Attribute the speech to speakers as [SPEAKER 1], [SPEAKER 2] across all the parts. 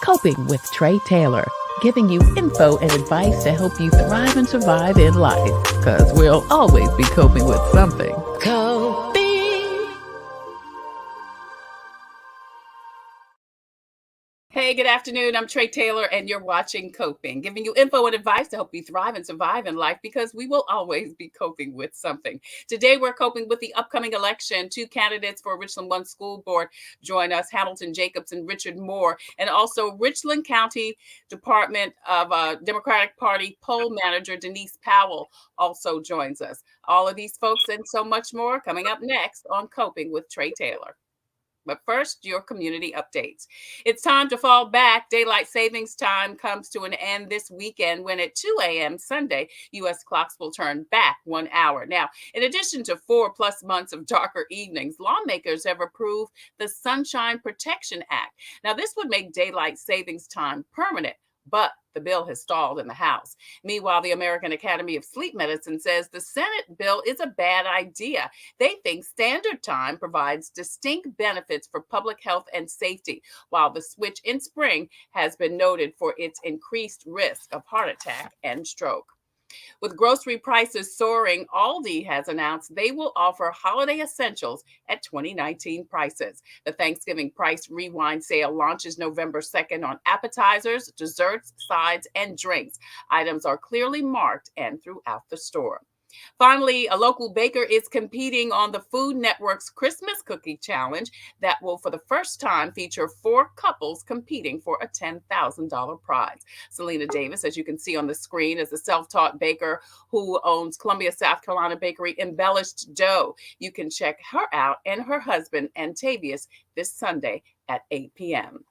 [SPEAKER 1] Coping with Tre Tailor, giving you info and advice to help you thrive and survive in life, because we'll always be coping with something. Coping.
[SPEAKER 2] Hey, good afternoon. I'm Tre Tailor, and you're watching Coping, giving you info and advice to help you thrive and survive in life, because we will always be coping with something. Today, we're coping with the upcoming election. Two candidates for Richland 1 School Board join us, Hamilton Jacobs and Richard Moore, and also Richland County Department of Democratic Party poll manager Denise Powell also joins us. All of these folks and so much more coming up next on Coping with Tre Tailor. But first, your community updates. It's time to fall back. Daylight savings time comes to an end this weekend when at 2 a.m. Sunday, U.S. clocks will turn back 1 hour. Now, in addition to 4+ months of darker evenings, lawmakers have approved the Sunshine Protection Act. Now, this would make daylight savings time permanent, but the bill has stalled in the House. Meanwhile, the American Academy of Sleep Medicine says the Senate bill is a bad idea. They think standard time provides distinct benefits for public health and safety, while the switch in spring has been noted for its increased risk of heart attack and stroke. With grocery prices soaring, Aldi has announced they will offer holiday essentials at 2019 prices. The Thanksgiving Price Rewind sale launches November 2nd on appetizers, desserts, sides, and drinks. Items are clearly marked and throughout the store. Finally, a local baker is competing on the Food Network's Christmas Cookie Challenge that will, for the first time, feature 4 couples competing for a $10,000 prize. Selena Davis, as you can see on the screen, is a self-taught baker who owns Columbia, South Carolina bakery Embellished Dough. You can check her out and her husband, Antavius, this Sunday at 8 p.m.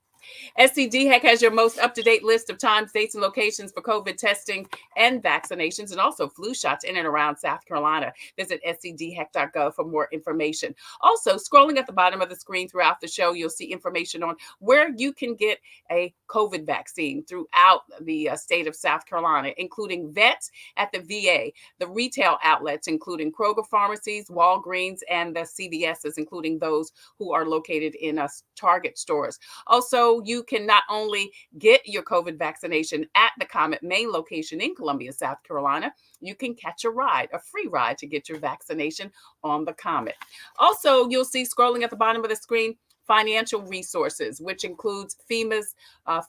[SPEAKER 2] SCDHEC has your most up-to-date list of times, dates, and locations for COVID testing and vaccinations, and also flu shots in and around South Carolina. Visit scdhec.gov for more information. Also, scrolling at the bottom of the screen throughout the show, you'll see information on where you can get a COVID vaccine throughout the state of South Carolina, including vets at the VA, the retail outlets, including Kroger pharmacies, Walgreens, and the CVSs, including those who are located in Target stores. Also, you can not only get your COVID vaccination at the Comet main location in Columbia, South Carolina, you can catch a free ride to get your vaccination on the Comet. Also, you'll see scrolling at the bottom of the screen, financial resources, which includes FEMA's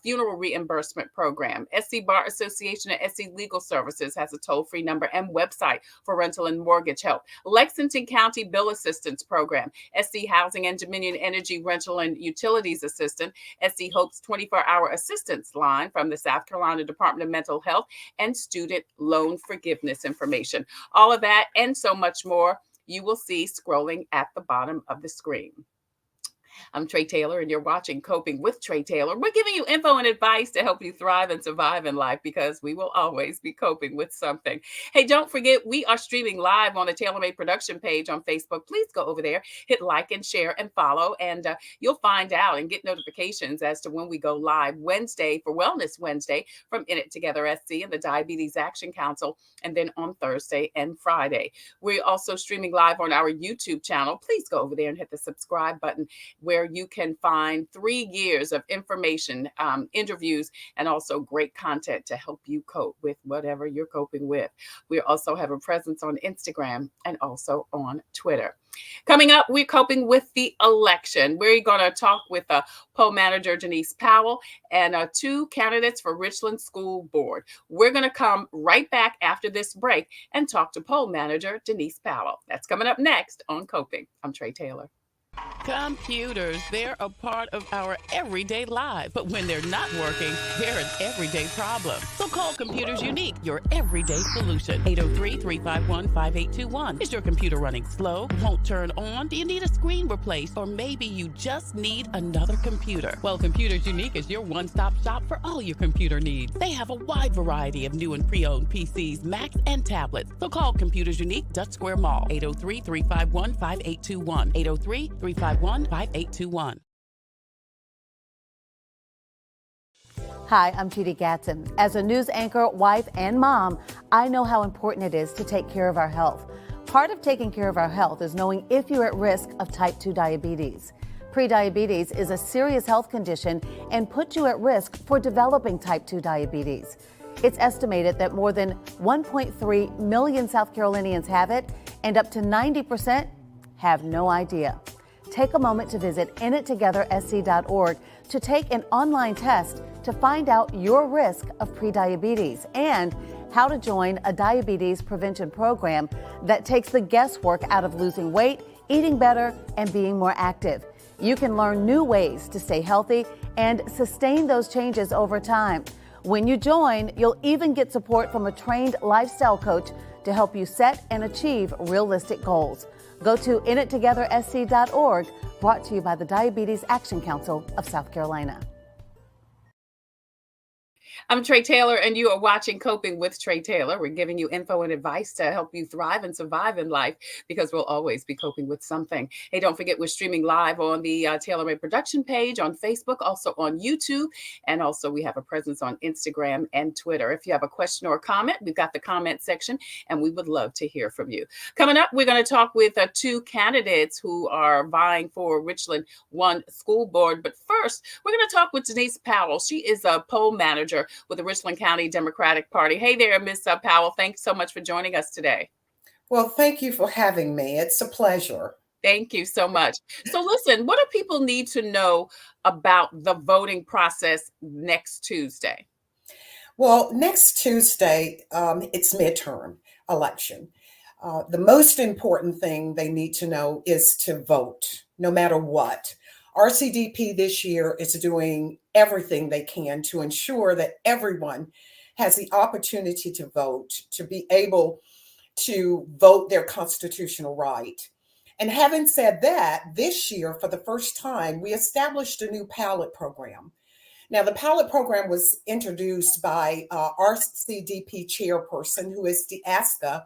[SPEAKER 2] funeral reimbursement program. SC Bar Association and SC Legal Services has a toll-free number and website for rental and mortgage help. Lexington County Bill Assistance Program, SC Housing and Dominion Energy Rental and Utilities Assistant, SC Hope's 24-hour assistance line from the South Carolina Department of Mental Health, and student loan forgiveness information. All of that and so much more you will see scrolling at the bottom of the screen. I'm Tre Tailor, and you're watching Coping with Tre Tailor. We're giving you info and advice to help you thrive and survive in life, because we will always be coping with something. Hey, don't forget, we are streaming live on the TailorMade production page on Facebook. Please go over there, hit like and share and follow, and you'll find out and get notifications as to when we go live Wednesday for Wellness Wednesday from In It Together SC and the Diabetes Action Council, and then on Thursday and Friday. We're also streaming live on our YouTube channel. Please go over there and hit the subscribe button, where you can find 3 years of information, interviews, and also great content to help you cope with whatever you're coping with. We also have a presence on Instagram and also on Twitter. Coming up, we're coping with the election. We're going to talk with poll manager Denise Powell and 2 candidates for Richland School Board. We're going to come right back after this break and talk to poll manager Denise Powell. That's coming up next on Coping. I'm Tre Tailor.
[SPEAKER 1] Computers, they're a part of our everyday lives, but when they're not working, they're an everyday problem. So call Computers Unique, your everyday solution. 803-351-5821. Is your computer running slow? Won't turn on? Do you need a screen replaced? Or maybe you just need another computer? Well, Computers Unique is your one-stop shop for all your computer needs. They have a wide variety of new and pre-owned PCs, Macs, and tablets. So call Computers Unique, Dutch Square Mall, 803-351-5821. 803-351-5821.
[SPEAKER 3] Hi, I'm Judy Gatson. As a news anchor, wife, and mom, I know how important it is to take care of our health. Part of taking care of our health is knowing if you're at risk of type 2 diabetes. Prediabetes is a serious health condition and puts you at risk for developing type 2 diabetes. It's estimated that more than 1.3 million South Carolinians have it, and up to 90% have no idea. Take a moment to visit inittogethersc.org to take an online test to find out your risk of prediabetes and how to join a diabetes prevention program that takes the guesswork out of losing weight, eating better, and being more active. You can learn new ways to stay healthy and sustain those changes over time. When you join, you'll even get support from a trained lifestyle coach to help you set and achieve realistic goals. Go to inittogethersc.org, brought to you by the Diabetes Action Council of South Carolina.
[SPEAKER 2] I'm Tre Tailor, and you are watching Coping with Tre Tailor. We're giving you info and advice to help you thrive and survive in life, because we'll always be coping with something. Hey, don't forget, we're streaming live on the Tailor Made Production page on Facebook, also on YouTube, and also we have a presence on Instagram and Twitter. If you have a question or a comment, we've got the comment section, and we would love to hear from you. Coming up, we're going to talk with two candidates who are vying for Richland 1 school board. But first, we're going to talk with Denise Powell. She is a poll manager with the Richland County Democratic Party. Hey there, Miss Powell. Thanks so much for joining us today.
[SPEAKER 4] Well, thank you for having me. It's a pleasure.
[SPEAKER 2] Thank you so much. So listen, what do people need to know about the voting process next Tuesday?
[SPEAKER 4] Well, next Tuesday, it's midterm election. The most important thing they need to know is to vote, no matter what. RCDP this year is doing everything they can to ensure that everyone has the opportunity to vote, to be able to vote their constitutional right. And having said that, this year, for the first time, we established a new ballot program. Now, the ballot program was introduced by RCDP chairperson, who is DeAska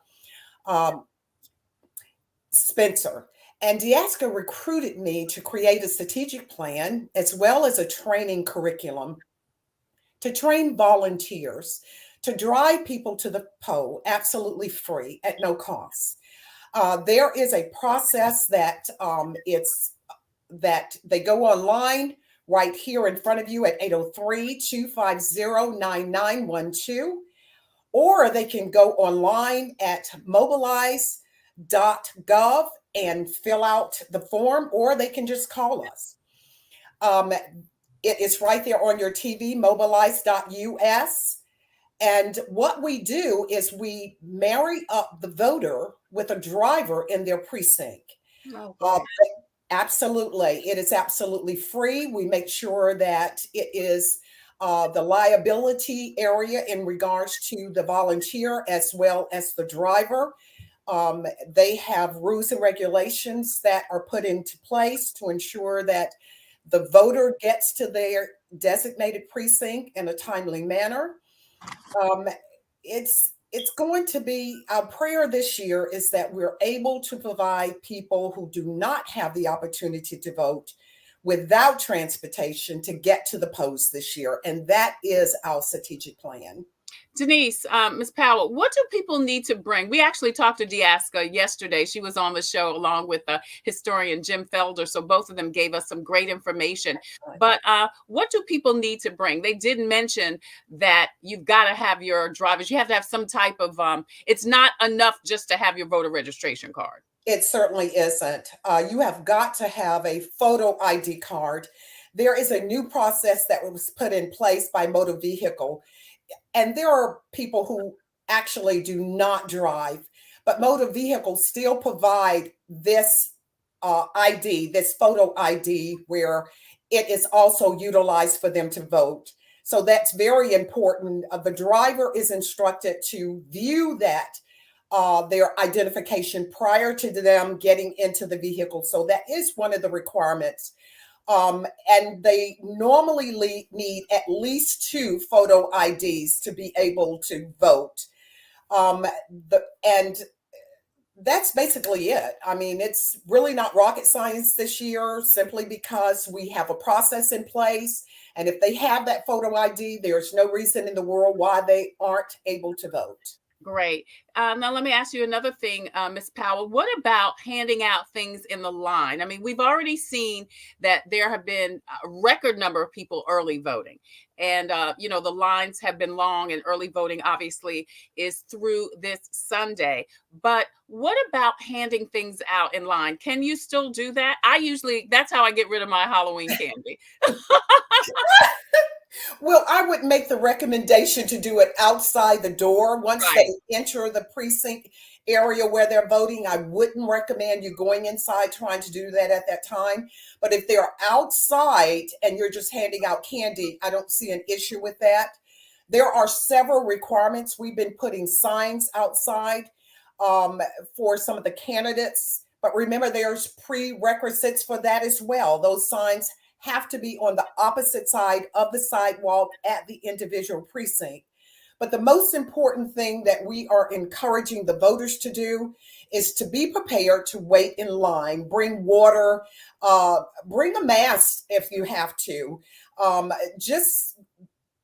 [SPEAKER 4] Spencer. And DeAska recruited me to create a strategic plan as well as a training curriculum to train volunteers to drive people to the poll absolutely free at no cost. There is a process that they go online right here in front of you at 803-250-9912, or they can go online at mobilize.gov and fill out the form, or they can just call us. It is right there on your TV, mobilize.us. And what we do is we marry up the voter with a driver in their precinct.
[SPEAKER 2] Okay.
[SPEAKER 4] Absolutely. It is absolutely free. We make sure that it is the liability area in regards to the volunteer as well as the driver. They have rules and regulations that are put into place to ensure that the voter gets to their designated precinct in a timely manner. It's going to be, our prayer this year is that we're able to provide people who do not have the opportunity to vote without transportation to get to the polls this year. And that is our strategic plan.
[SPEAKER 2] Denise, Ms. Powell, what do people need to bring? We actually talked to DeAska yesterday. She was on the show along with historian Jim Felder. So both of them gave us some great information. But what do people need to bring? They did mention that you've got to have your drivers. You have to have some type of, it's not enough just to have your voter registration card.
[SPEAKER 4] It certainly isn't. You have got to have a photo ID card. There is a new process that was put in place by motor vehicle. And there are people who actually do not drive, but motor vehicles still provide this ID, this photo ID, where it is also utilized for them to vote. So that's very important. The driver is instructed to view that their identification prior to them getting into the vehicle. So that is one of the requirements. And they normally need at least 2 photo IDs to be able to vote. And that's basically it. I mean, it's really not rocket science this year, simply because we have a process in place. And if they have that photo ID, there's no reason in the world why they aren't able to vote.
[SPEAKER 2] Great. Now, let me ask you another thing, Ms. Powell. What about handing out things in the line? I mean, we've already seen that there have been a record number of people early voting. And, the lines have been long, and early voting obviously is through this Sunday. But what about handing things out in line? Can you still do that? That's how I get rid of my Halloween candy.
[SPEAKER 4] Well, I would make the recommendation to do it outside the door. Once
[SPEAKER 2] Right.
[SPEAKER 4] they enter the precinct area where they're voting, I wouldn't recommend you going inside trying to do that at that time. But if they're outside and you're just handing out candy, I don't see an issue with that. There are several requirements. We've been putting signs outside for some of the candidates. But remember, there's prerequisites for that as well. Those signs have to be on the opposite side of the sidewalk at the individual precinct. But the most important thing that we are encouraging the voters to do is to be prepared to wait in line, bring water, bring a mask if you have to. Just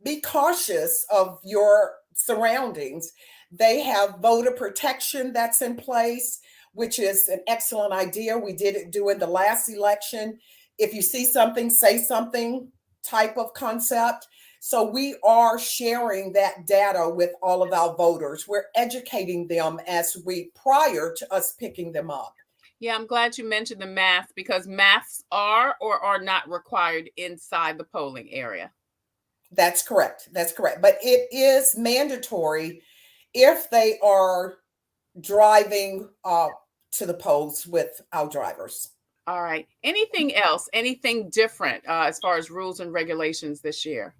[SPEAKER 4] be cautious of your surroundings. They have voter protection that's in place, which is an excellent idea. We did it during the last election. If you see something, say something type of concept. So we are sharing that data with all of our voters. We're educating them prior to us picking them up.
[SPEAKER 2] Yeah, I'm glad you mentioned the masks, because masks are or are not required inside the polling area.
[SPEAKER 4] That's correct. That's correct. But it is mandatory if they are driving to the polls with our drivers.
[SPEAKER 2] All right. Anything else? Anything different as far as rules and regulations this year?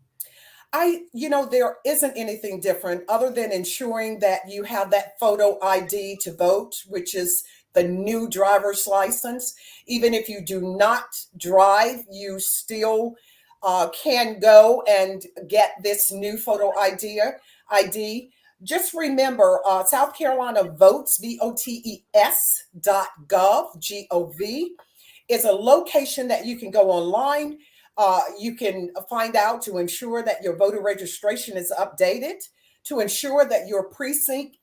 [SPEAKER 4] There isn't anything different other than ensuring that you have that photo ID to vote, which is the new driver's license. Even if you do not drive, you still can go and get this new photo ID. Just remember, South Carolina Votes, votes.gov, G-O-V, is a location that you can go online. You can find out to ensure that your voter registration is updated, to ensure that your precinct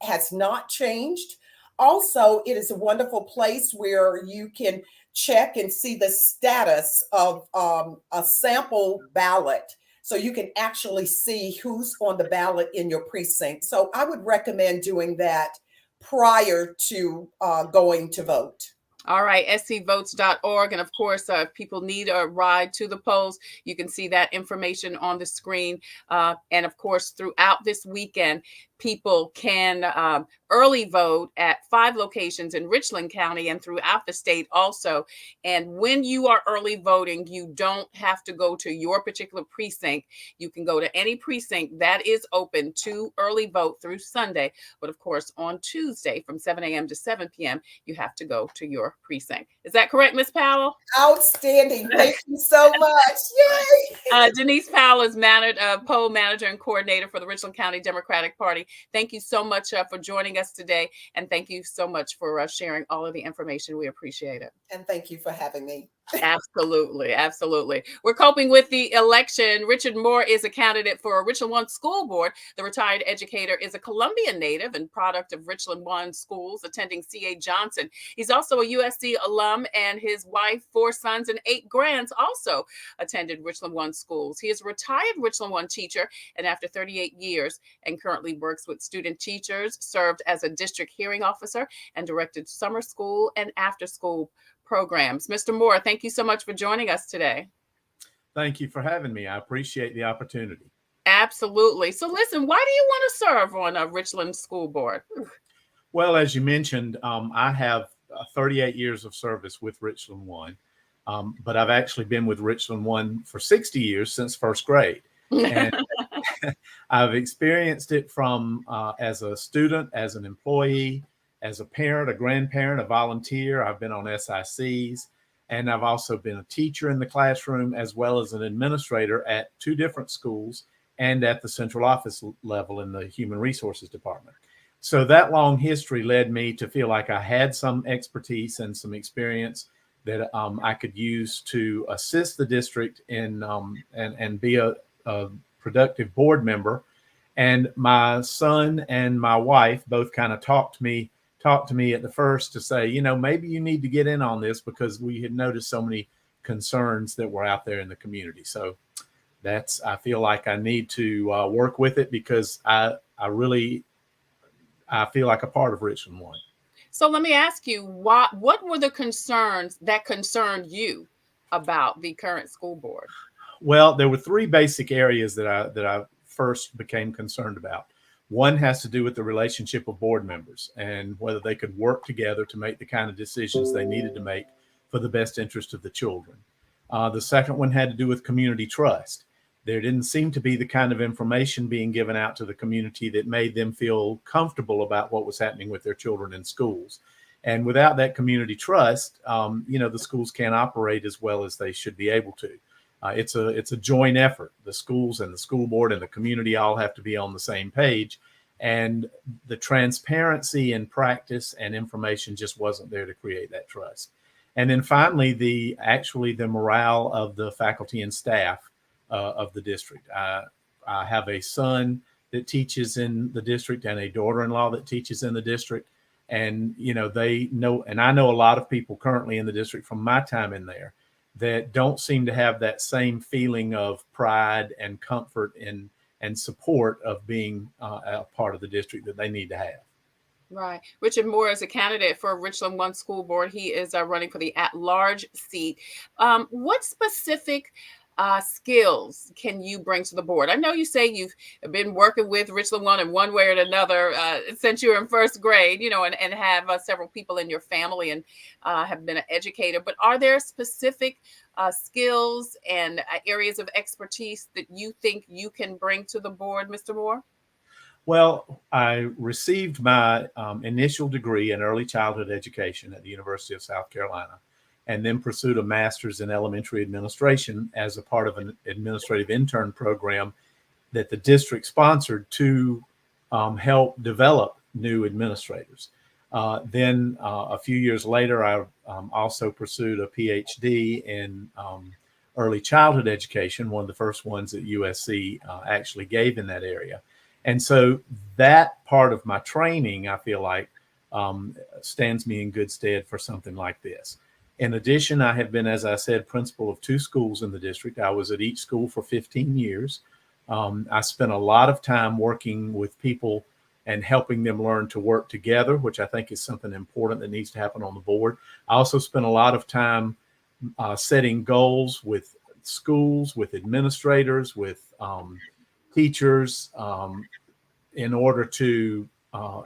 [SPEAKER 4] has not changed. Also, it is a wonderful place where you can check and see the status of a sample ballot. So you can actually see who's on the ballot in your precinct. So I would recommend doing that prior to going to vote.
[SPEAKER 2] All right, scvotes.org. And of course, if people need a ride to the polls, you can see that information on the screen. And of course, throughout this weekend, people can early vote at 5 locations in Richland County and throughout the state also. And when you are early voting, you don't have to go to your particular precinct. You can go to any precinct that is open to early vote through Sunday. But of course, on Tuesday from 7 a.m. to 7 p.m., you have to go to your precinct. Is that correct, Ms. Powell?
[SPEAKER 4] Outstanding. Thank you so much. Yay!
[SPEAKER 2] Denise Powell is poll manager and coordinator for the Richland County Democratic Party. Thank you so much for joining us today. And thank you so much for sharing all of the information. We appreciate it.
[SPEAKER 4] And thank you for having me.
[SPEAKER 2] Absolutely. Absolutely. We're coping with the election. Richard Moore is a candidate for Richland One School Board. The retired educator is a Columbia native and product of Richland One schools, attending C.A. Johnson. He's also a USC alum, and his wife, 4 sons, and 8 grands also attended Richland One schools. He is a retired Richland One teacher, and after 38 years, and currently works with student teachers, served as a district hearing officer, and directed summer school and after school programs. Mr. Moore, thank you so much for joining us today.
[SPEAKER 5] Thank you for having me. I appreciate the opportunity.
[SPEAKER 2] Absolutely. So listen, why do you want to serve on a Richland School Board?
[SPEAKER 5] Well, as you mentioned, I have 38 years of service with Richland One, but I've actually been with Richland One for 60 years, since first grade. And I've experienced it from as a student, as an employee, as a parent, a grandparent, a volunteer. I've been on SICs, and I've also been a teacher in the classroom, as well as an administrator at 2 different schools and at the central office level in the human resources department. So that long history led me to feel like I had some expertise and some experience that I could use to assist the district in and be a productive board member, And my son and my wife both kind of talked to me at the first to say, you know, maybe you need to get in on this, because we had noticed so many concerns that were out there in the community. So I feel like I need to work with it, because I feel like a part of Richland One.
[SPEAKER 2] So let me ask you, what were the concerns that concerned you about the current school board?
[SPEAKER 5] Well, there were three basic areas that I first became concerned about. One has to do with the relationship of board members and whether they could work together to make the kind of decisions they needed to make for the best interest of the children. The second one had to do with community trust. There didn't seem to be the kind of information being given out to the community that made them feel comfortable about what was happening with their children in schools. And without that community trust, the schools can't operate as well as they should be able to. It's a joint effort. The schools and the school board and the community all have to be on the same page. And the transparency in practice and information just wasn't there to create that trust. And then finally, the morale of the faculty and staff of the district. I have a son that teaches in the district and a daughter-in-law that teaches in the district. And, they know, and I know a lot of people currently in the district from my time in there that don't seem to have that same feeling of pride and comfort and support of being a part of the district that they need to have.
[SPEAKER 2] Right. Richard Moore is a candidate for Richland One School Board. He is running for the at-large seat. What specific skills can you bring to the board? I know you say you've been working with Richland One in one way or another since you were in first grade, and have several people in your family and have been an educator. But are there specific skills and areas of expertise that you think you can bring to the board, Mr. Moore?
[SPEAKER 5] Well, I received my initial degree in early childhood education at the University of South Carolina, and then pursued a master's in elementary administration as a part of an administrative intern program that the district sponsored to help develop new administrators. Then a few years later, I also pursued a PhD in early childhood education, one of the first ones that USC actually gave in that area. And so that part of my training, I feel like, stands me in good stead for something like this. In addition, I have been, as I said, principal of 2 schools in the district. I was at each school for 15 years. I spent a lot of time working with people and helping them learn to work together, which I think is something important that needs to happen on the board. I also spent a lot of time setting goals with schools, with administrators, with teachers, in order to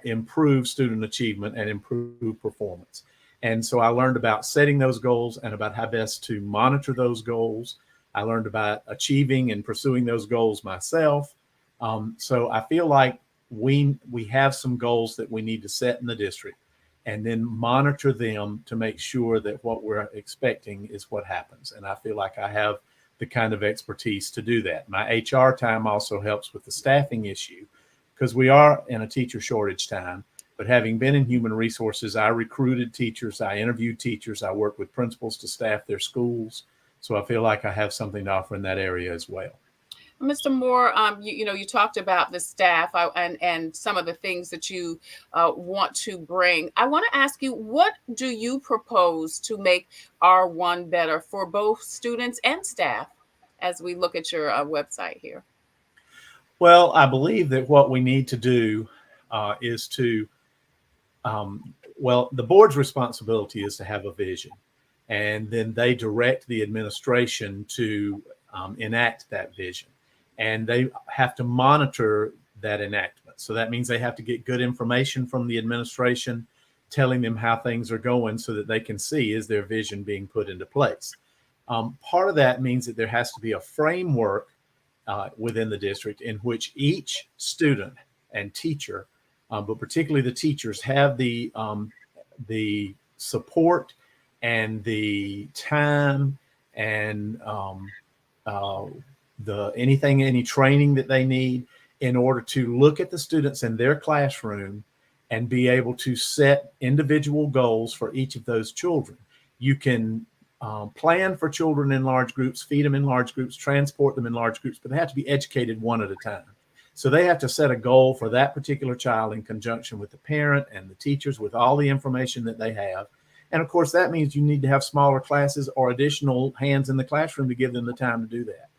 [SPEAKER 5] improve student achievement and improve performance. And so I learned about setting those goals and about how best to monitor those goals. I learned about achieving and pursuing those goals myself. So I feel like we have some goals that we need to set in the district and then monitor them to make sure that what we're expecting is what happens. And I feel like I have the kind of expertise to do that. My HR time also helps with the staffing issue, because we are in a teacher shortage time. But having been in human resources, I recruited teachers, I interviewed teachers, I worked with principals to staff their schools. So I feel like I have something to offer in that area as well.
[SPEAKER 2] Mr. Moore, you talked about the staff and some of the things that you want to bring. I want to ask you, what do you propose to make R1 better for both students and staff as we look at your website here?
[SPEAKER 5] Well, I believe that what we need to do is to, the board's responsibility is to have a vision, and then they direct the administration to enact that vision. And they have to monitor that enactment. So that means they have to get good information from the administration, telling them how things are going so that they can see, is their vision being put into place? Part of that means that there has to be a framework within the district in which each student and teacher, but particularly the teachers, have the support and the time and any training that they need in order to look at the students in their classroom and be able to set individual goals for each of those children. You can plan for children in large groups, feed them in large groups, transport them in large groups, but they have to be educated one at a time. So they have to set a goal for that particular child in conjunction with the parent and the teachers with all the information that they have. And of course, that means you need to have smaller classes or additional hands in the classroom to give them the time to do that.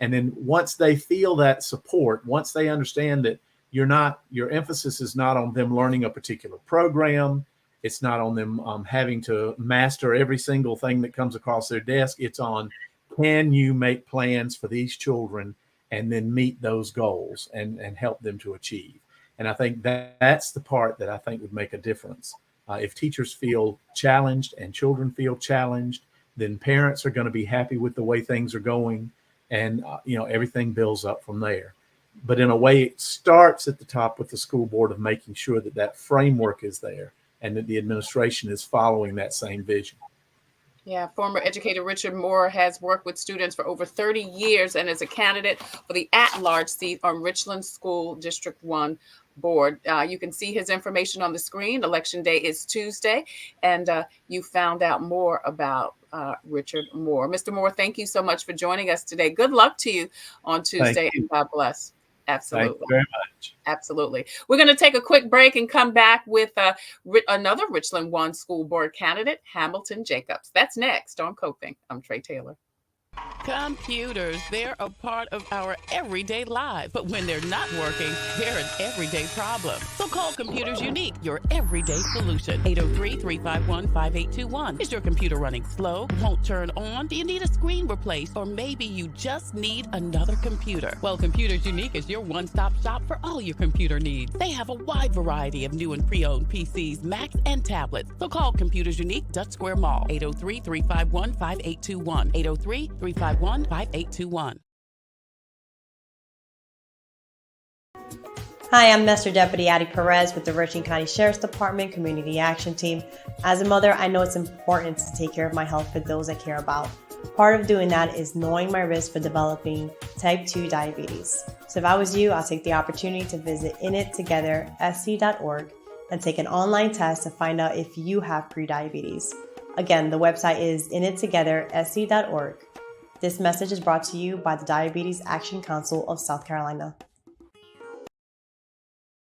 [SPEAKER 5] And then once they feel that support, once they understand that your emphasis is not on them learning a particular program, it's not on them having to master every single thing that comes across their desk. It's on, can you make plans for these children and then meet those goals and help them to achieve? And I think that's the part that I think would make a difference. If teachers feel challenged and children feel challenged, then parents are going to be happy with the way things are going, and everything builds up from there. But in a way, it starts at the top with the school board of making sure that that framework is there and that the administration is following that same vision.
[SPEAKER 2] Yeah, former educator Richard Moore has worked with students for over 30 years and is a candidate for the at-large seat on Richland School District 1 board. You can see his information on the screen. Election day is Tuesday, and you found out more about Richard Moore. Mr. Moore, thank you so much for joining us today. Good luck to you on Tuesday, and God bless. Absolutely.
[SPEAKER 5] Thank you very much.
[SPEAKER 2] Absolutely. We're going to take a quick break and come back with another Richland 1 school board candidate, Hamilton Jacobs. That's next on Coping. I'm Tre Tailor.
[SPEAKER 1] Computers, they're a part of our everyday lives, but when they're not working, they're an everyday problem. So call Computers Unique, your everyday solution. 803-351-5821. Is your computer running slow? Won't turn on? Do you need a screen replaced? Or maybe you just need another computer? Well, Computers Unique is your one-stop shop for all your computer needs. They have a wide variety of new and pre-owned PCs, Macs, and tablets. So call Computers Unique, Dutch Square Mall. 803-351-5821. 803-351-5821.
[SPEAKER 6] Hi, I'm Master Deputy Addie Perez with the Richland County Sheriff's Department Community Action Team. As a mother, I know it's important to take care of my health for those I care about. Part of doing that is knowing my risk for developing type 2 diabetes. So if I was you, I'll take the opportunity to visit inittogethersc.org and take an online test to find out if you have prediabetes. Again, the website is inittogethersc.org. This message is brought to you by the Diabetes Action Council of South Carolina.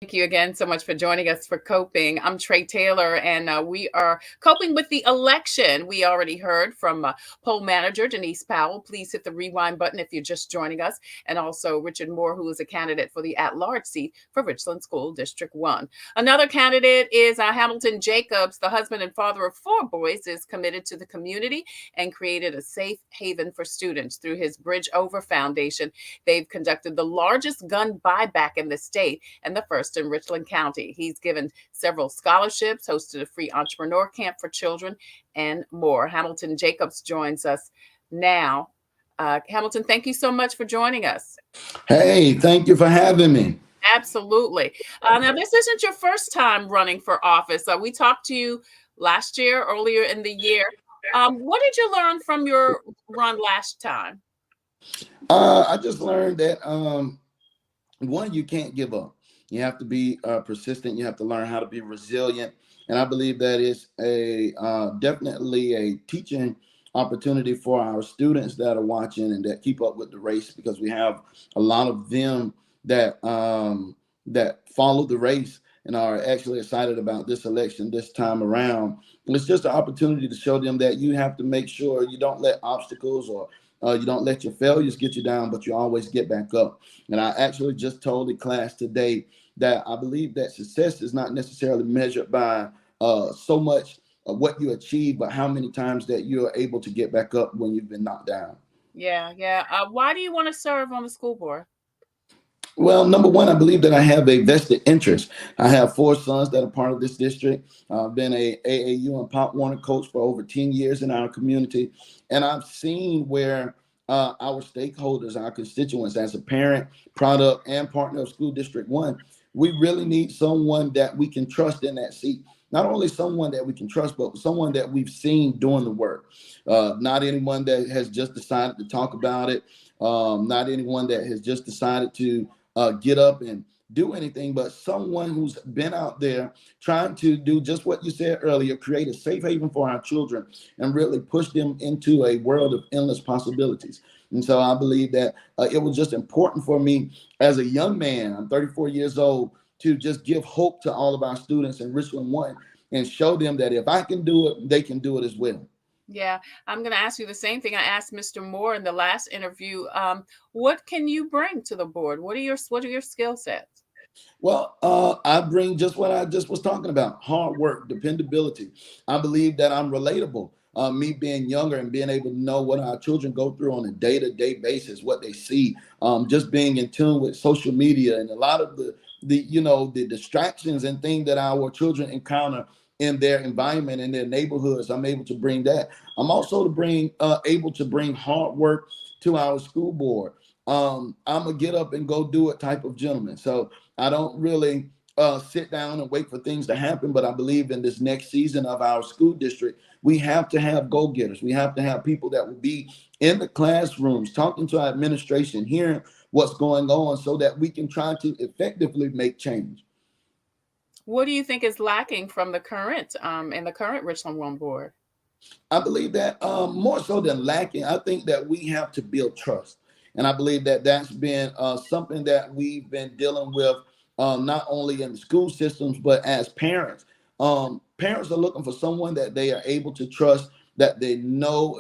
[SPEAKER 2] Thank you again so much for joining us for Coping. I'm Tre Tailor, and we are coping with the election. We already heard from poll manager Denise Powell. Please hit the rewind button if you're just joining us. And also Richard Moore, who is a candidate for the at-large seat for Richland School District 1. Another candidate is Hamilton Jacobs. The husband and father of 4 boys is committed to the community and created a safe haven for students through his Bridge Over Foundation. They've conducted the largest gun buyback in the state and the first in Richland County. He's given several scholarships, hosted a free entrepreneur camp for children, and more. Hamilton Jacobs joins us now. Hamilton, thank you so much for joining us.
[SPEAKER 7] Hey, thank you for having me.
[SPEAKER 2] Absolutely. Now, this isn't your first time running for office. We talked to you last year, earlier in the year. What did you learn from your run last time?
[SPEAKER 7] I just learned that, one, you can't give up. You have to be persistent. You have to learn how to be resilient. And I believe that is definitely a teaching opportunity for our students that are watching and that keep up with the race, because we have a lot of them that follow the race and are actually excited about this election this time around. And it's just an opportunity to show them that you have to make sure you don't let obstacles or you don't let your failures get you down, but you always get back up. And I actually just told the class today that I believe that success is not necessarily measured by so much of what you achieve, but how many times that you're able to get back up when you've been knocked down.
[SPEAKER 2] Yeah. Why do you want to serve on the school board?
[SPEAKER 7] Well, number one, I believe that I have a vested interest. I have 4 sons that are part of this district. I've been a AAU and Pop Warner coach for over 10 years in our community. And I've seen where our stakeholders, our constituents, as a parent, product, and partner of School District 1, we really need someone that we can trust in that seat. Not only someone that we can trust, but someone that we've seen doing the work. Not anyone that has just decided to talk about it. Not anyone that has just decided to get up and do anything, but someone who's been out there trying to do just what you said earlier, create a safe haven for our children and really push them into a world of endless possibilities. And so I believe that it was just important for me as a young man, I'm 34 years old, to just give hope to all of our students in Richland One and show them that if I can do it, they can do it as well.
[SPEAKER 2] Yeah, I'm going to ask you the same thing I asked Mr. Moore in the last interview. What can you bring to the board? What are your skill sets?
[SPEAKER 7] Well, I bring just what I just was talking about: hard work, dependability. I believe that I'm relatable. Me being younger and being able to know what our children go through on a day-to-day basis, what they see, just being in tune with social media and a lot of the distractions and things that our children encounter in their environment, in their neighborhoods. I'm able to bring that. I'm also able to bring hard work to our school board. I'm a get up and go do it type of gentleman. So I don't really sit down and wait for things to happen, but I believe in this next season of our school district, we have to have go-getters. We have to have people that will be in the classrooms, talking to our administration, hearing what's going on so that we can try to effectively make change.
[SPEAKER 2] What do you think is lacking from the current in the current Richland One board?
[SPEAKER 7] I believe that more so than lacking, I think that we have to build trust. And I believe that that's been something that we've been dealing with not only in the school systems, but as parents. Parents are looking for someone that they are able to trust, that they know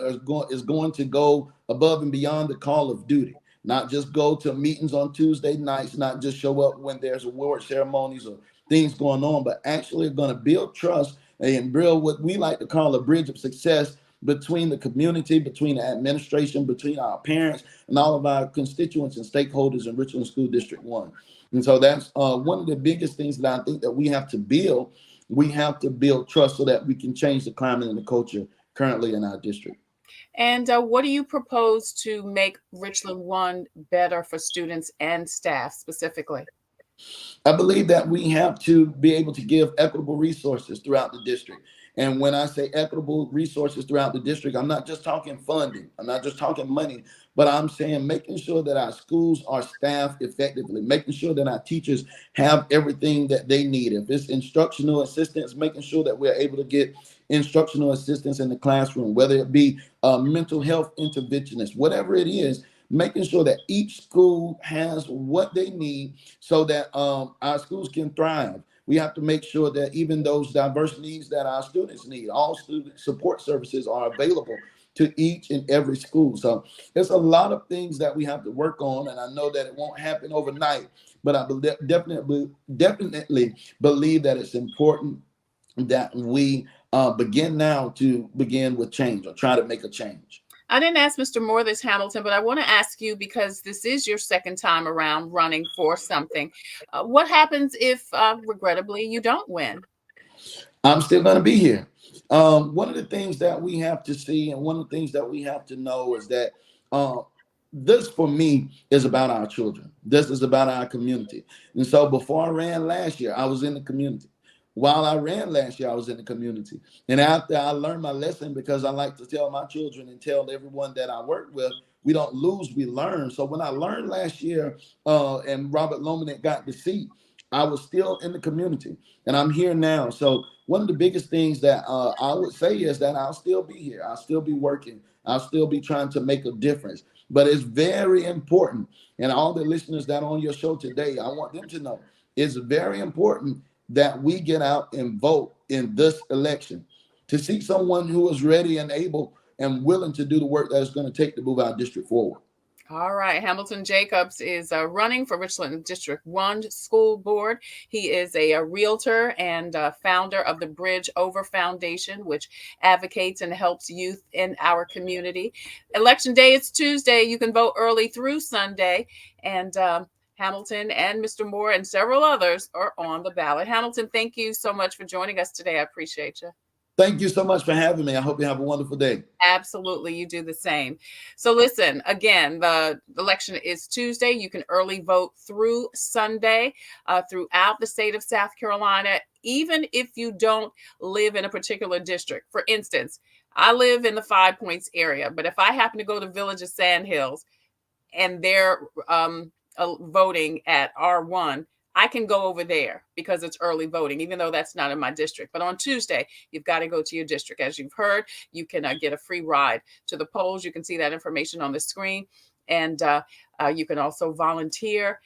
[SPEAKER 7] is going to go above and beyond the call of duty. Not just go to meetings on Tuesday nights, not just show up when there's award ceremonies or things going on, but actually going to build trust and build what we like to call a bridge of success between the community, between the administration, between our parents, and all of our constituents and stakeholders in Richland School District 1. And so that's one of the biggest things that I think that we have to build. We have to build trust so that we can change the climate and the culture currently in our district.
[SPEAKER 2] And what do you propose to make Richland One better for students and staff specifically?
[SPEAKER 7] I believe that we have to be able to give equitable resources throughout the district. And when I say equitable resources throughout the district, I'm not just talking funding, I'm not just talking money, but I'm saying making sure that our schools are staffed effectively, making sure that our teachers have everything that they need. If it's instructional assistance, making sure that we're able to get instructional assistance in the classroom, whether it be mental health interventionists, whatever it is, making sure that each school has what they need so that our schools can thrive. We have to make sure that even those diverse needs that our students need, all student support services are available to each and every school. So there's a lot of things that we have to work on, and I know that it won't happen overnight, but I definitely believe that it's important that we begin now to begin with change or try to make a change.
[SPEAKER 2] I didn't ask Mr. Moore this, Hamilton, but I want to ask you, because this is your second time around running for something. What happens if, regrettably, you don't win?
[SPEAKER 7] I'm still going to be here. One of the things that we have to see and one of the things that we have to know is that this, for me, is about our children. This is about our community. And so before I ran last year, I was in the community. While I ran last year, I was in the community. And after I learned my lesson, because I like to tell my children and tell everyone that I work with, we don't lose, we learn. So when I learned last year and Robert Lomanet got the seat, I was still in the community and I'm here now. So one of the biggest things that I would say is that I'll still be here. I'll still be working. I'll still be trying to make a difference. But it's very important. And all the listeners that are on your show today, I want them to know it's very important that we get out and vote in this election to see someone who is ready and able and willing to do the work that it's going to take to move our district forward.
[SPEAKER 2] All right. Hamilton Jacobs is running for Richland District 1 School Board. He is a realtor and founder of the Bridge Over Foundation, which advocates and helps youth in our community. Election day is Tuesday. You can vote early through Sunday. And Hamilton and Mr. Moore and several others are on the ballot. Hamilton, thank you so much for joining us today. I appreciate you.
[SPEAKER 7] Thank you so much for having me. I hope you have a wonderful day.
[SPEAKER 2] Absolutely. You do the same. So listen, again, the election is Tuesday. You can early vote through Sunday throughout the state of South Carolina, even if you don't live in a particular district. For instance, I live in the 5 Points area, but if I happen to go to Village of Sand Hills and they're voting at R1, I can go over there because it's early voting, even though that's not in my district. But on Tuesday, you've got to go to your district. As you've heard, you can get a free ride to the polls. You can see that information on the screen. And you can also volunteer.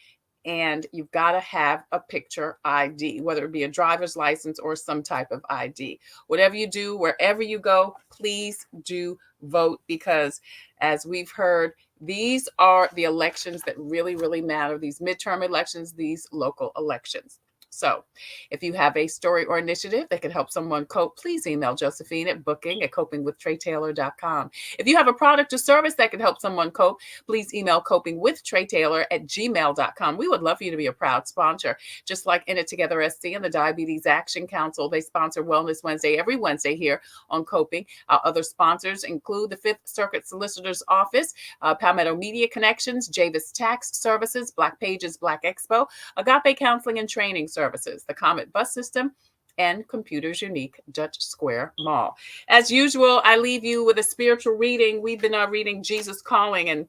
[SPEAKER 2] And you've got to have a picture ID, whether it be a driver's license or some type of ID. Whatever you do, wherever you go, please do vote, because as we've heard, these are the elections that really, really matter. These midterm elections, these local elections. So if you have a story or initiative that could help someone cope, please email Josephine at booking@copingwithtretatailor.com. If you have a product or service that could help someone cope, please email copingwithtretatailor@gmail.com. We would love for you to be a proud sponsor. Just like In It Together SC and the Diabetes Action Council, they sponsor Wellness Wednesday every Wednesday here on Coping. Our other sponsors include the Fifth Circuit Solicitor's Office, Palmetto Media Connections, Javis Tax Services, Black Pages, Black Expo, Agape Counseling and Training Services, the Comet Bus System, and Computers Unique Dutch Square Mall. As usual, I leave you with a spiritual reading. We've been reading Jesus Calling, and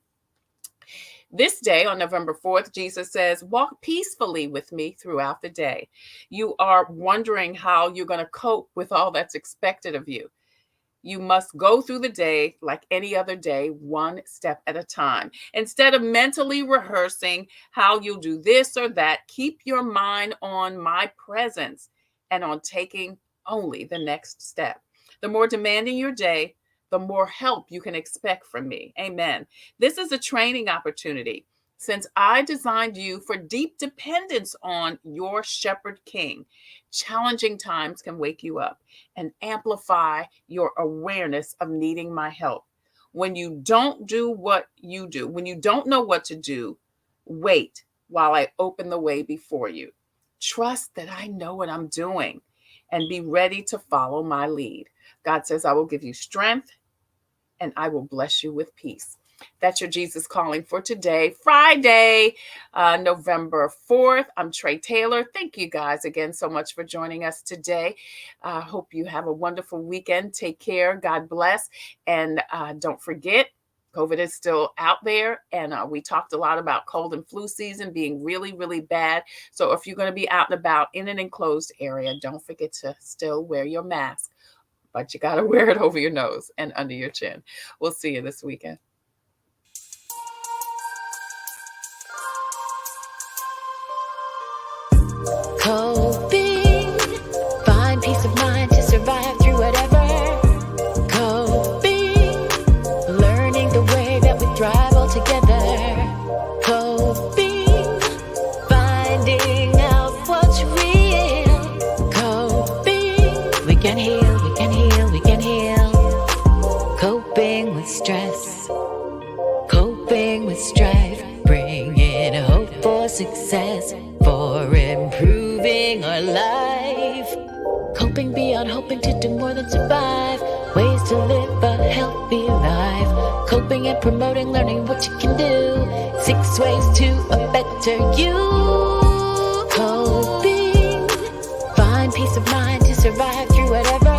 [SPEAKER 2] this day on November 4th, Jesus says, walk peacefully with me throughout the day. You are wondering how you're going to cope with all that's expected of you. You must go through the day like any other day, one step at a time. Instead of mentally rehearsing how you'll do this or that, keep your mind on my presence and on taking only the next step. The more demanding your day, the more help you can expect from me. Amen. This is a training opportunity, since I designed you for deep dependence on your shepherd king. Challenging times can wake you up and amplify your awareness of needing my help. When you don't do what you do, when you don't know what to do, wait while I open the way before you. Trust that I know what I'm doing and be ready to follow my lead. God says, I will give you strength and I will bless you with peace. That's your Jesus Calling for today, Friday, November 4th. I'm Tre Tailor. Thank you guys again so much for joining us today. I hope you have a wonderful weekend. Take care. God bless. And don't forget, COVID is still out there. And we talked a lot about cold and flu season being really, really bad. So if you're going to be out and about in an enclosed area, don't forget to still wear your mask. But you got to wear it over your nose and under your chin. We'll see you this weekend.
[SPEAKER 8] Coping, find peace of mind to survive through whatever. Coping, learning the way that we thrive all together. Coping, finding out what's real. Coping, we can heal, we can heal, we can heal. Coping with stress, coping with strife, bringing hope for success, for improving our life. Coping beyond hoping to do more than survive. Ways to live a healthy life. Coping and promoting, learning what you can do. 6 ways to a better you. Coping, find peace of mind to survive through whatever.